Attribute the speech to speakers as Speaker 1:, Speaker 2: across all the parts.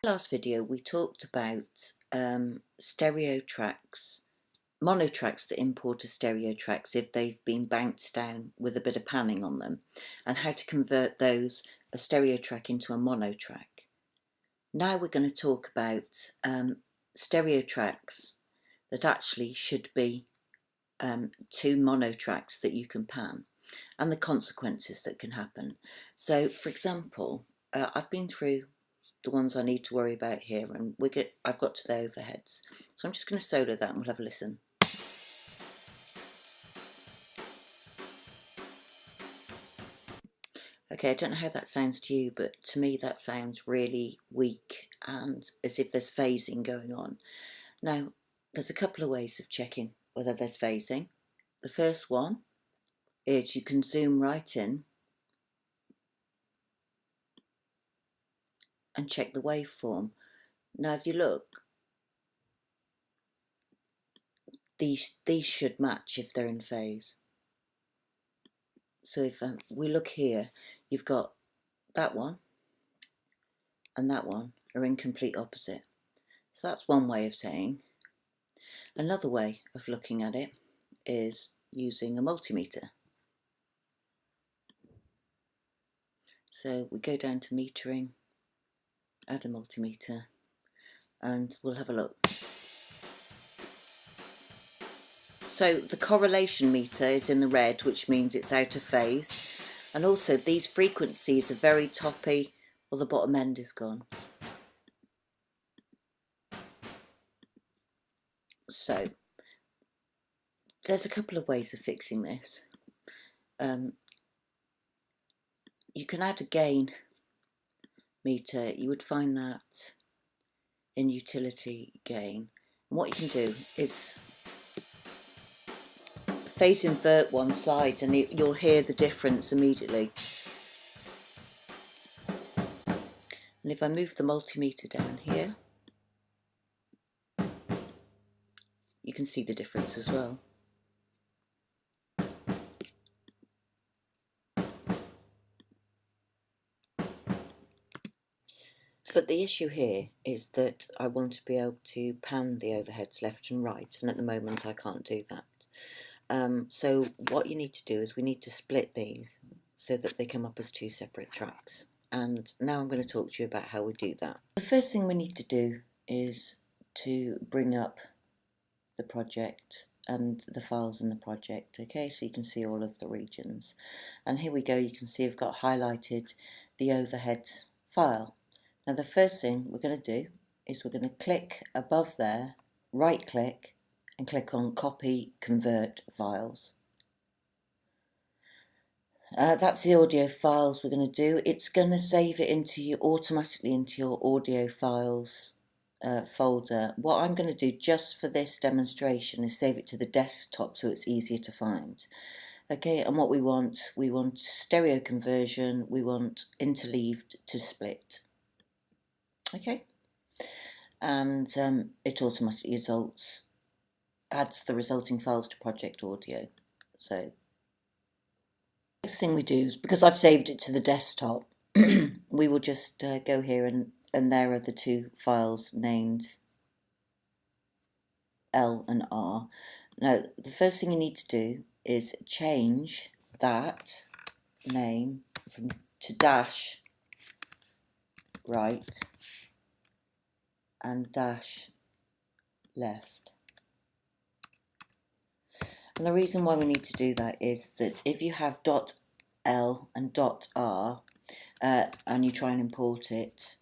Speaker 1: Last video we talked about stereo tracks, mono tracks that import as stereo tracks if they've been bounced down with a bit of panning on them, and how to convert those, a stereo track, into a mono track. Now we're going to talk about stereo tracks that actually should be two mono tracks that you can pan, and the consequences that can happen. So for example, I've been through the ones I need to worry about here, and I've got to the overheads, so I'm just going to solo that and we'll have a listen. Okay, I don't know how that sounds to you, but to me that sounds really weak and as if there's phasing going on. Now, there's a couple of ways of checking whether there's phasing. The first one is you can zoom right in and check the waveform. Now if you look, these should match if they're in phase. So if we look here, you've got that one and that one are in complete opposite. So that's one way of saying. Another way of looking at it is using a multimeter. So we go down to metering, add a multimeter, and we'll have a look. So the correlation meter is in the red, which means it's out of phase. And also these frequencies are very toppy, or the bottom end is gone. So there's a couple of ways of fixing this. You can add a gain meter. You would find that in utility gain. And what you can do is phase invert one side and you'll hear the difference immediately. And if I move the multimeter down here, you can see the difference as well. But the issue here is that I want to be able to pan the overheads left and right, and at the moment I can't do that. So what you need to do is we need to split these so that they come up as two separate tracks. And now I'm going to talk to you about how we do that. The first thing we need to do is to bring up the project and the files in the project, okay, so you can see all of the regions. And here we go, you can see I've got highlighted the overheads file. Now the first thing we're going to do is we're going to click above there, right click, and click on copy convert files. That's the audio files we're going to do. It's going to save it automatically into your audio files folder. What I'm going to do just for this demonstration is save it to the desktop so it's easier to find. Okay, and what we want stereo conversion, we want interleaved to split. Okay, and it automatically adds the resulting files to project audio. So next thing we do is, because I've saved it to the desktop, we will just go here and there are the two files named L and R. Now the first thing you need to do is change that name to dash right and dash left. And the reason why we need to do that is that if you have .L and .R and you try and import it,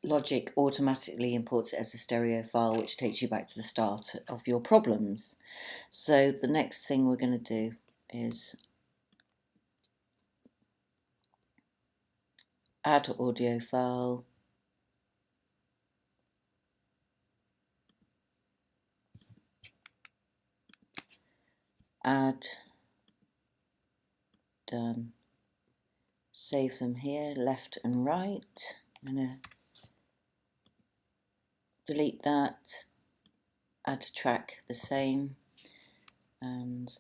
Speaker 1: Logic automatically imports it as a stereo file, which takes you back to the start of your problems. So the next thing we're going to do is add audio file, add, done, save them here, left and right. I'm going to delete that, add a track the same, and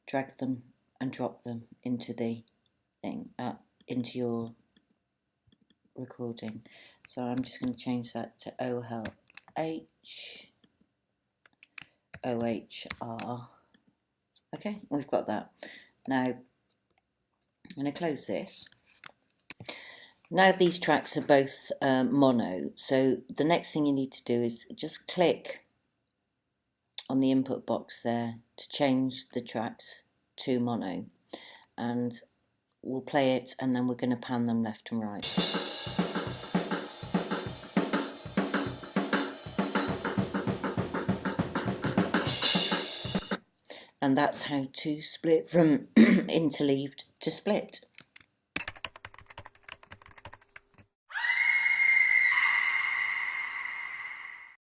Speaker 1: drag them and drop them into the thing, into your recording. So I'm just going to change that to OH, OHR. Okay, we've got that. Now I'm going to close this. Now these tracks are both mono, so the next thing you need to do is just click on the input box there to change the tracks to mono, and we'll play it and then we're going to pan them left and right. And that's how to split from interleaved to split.